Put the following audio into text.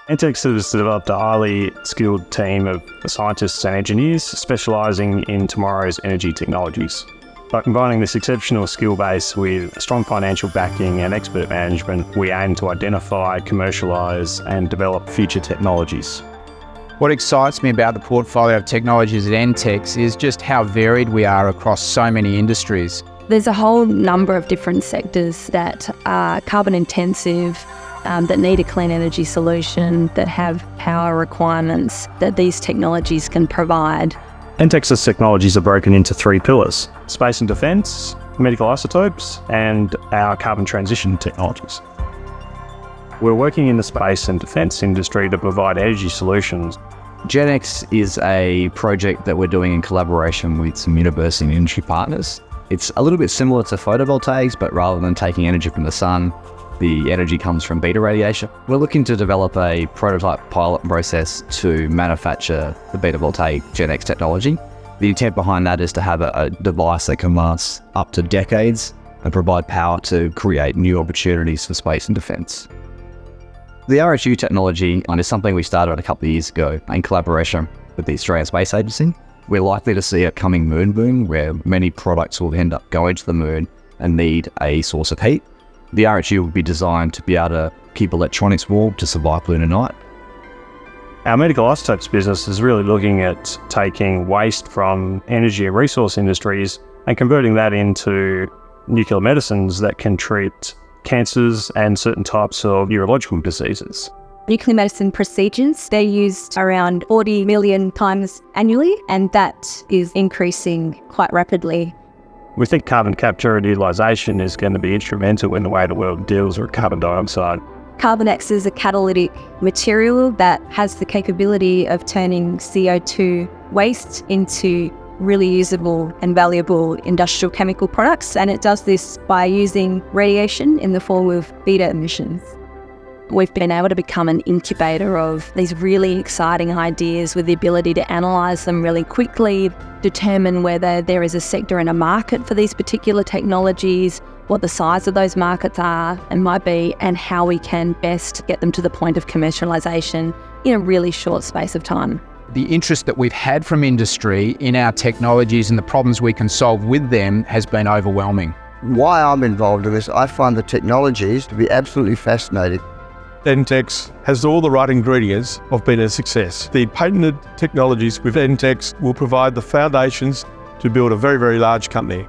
entX has developed a highly skilled team of scientists and engineers specialising in tomorrow's energy technologies. By combining this exceptional skill base with strong financial backing and expert management, we aim to identify, commercialise and develop future technologies. What excites me about the portfolio of technologies at entX is just how varied we are across so many industries. There's a whole number of different sectors that are carbon intensive, that need a clean energy solution, that have power requirements that these technologies can provide. entX's technologies are broken into three pillars: space and defence, medical isotopes, and our carbon transition technologies. We're working in the space and defence industry to provide energy solutions. GenX is a project that we're doing in collaboration with some university and industry partners. It's a little bit similar to photovoltaics, but rather than taking energy from the sun, the energy comes from beta radiation. We're looking to develop a prototype pilot process to manufacture the beta voltaic GenX technology. The intent behind that is to have a device that can last up to decades and provide power to create new opportunities for space and defence. The RHU technology is something we started a couple of years ago in collaboration with the Australian Space Agency. We're likely to see a coming moon boom where many products will end up going to the moon and need a source of heat. The RHU will be designed to be able to keep electronics warm to survive lunar night. Our medical isotopes business is really looking at taking waste from energy and resource industries and converting that into nuclear medicines that can treat cancers and certain types of neurological diseases. Nuclear medicine procedures, they're used around 40 million times annually, and that is increasing quite rapidly. We think carbon capture and utilisation is going to be instrumental in the way the world deals with carbon dioxide. Carbon acts as a catalytic material that has the capability of turning CO2 waste into really usable and valuable industrial chemical products, and it does this by using radiation in the form of beta emissions. We've been able to become an incubator of these really exciting ideas with the ability to analyse them really quickly, determine whether there is a sector and a market for these particular technologies, what the size of those markets are and might be, and how we can best get them to the point of commercialisation in a really short space of time. The interest that we've had from industry in our technologies and the problems we can solve with them has been overwhelming. Why I'm involved in this, I find the technologies to be absolutely fascinating. entX has all the right ingredients of being a success. The patented technologies with entX will provide the foundations to build a very, very large company.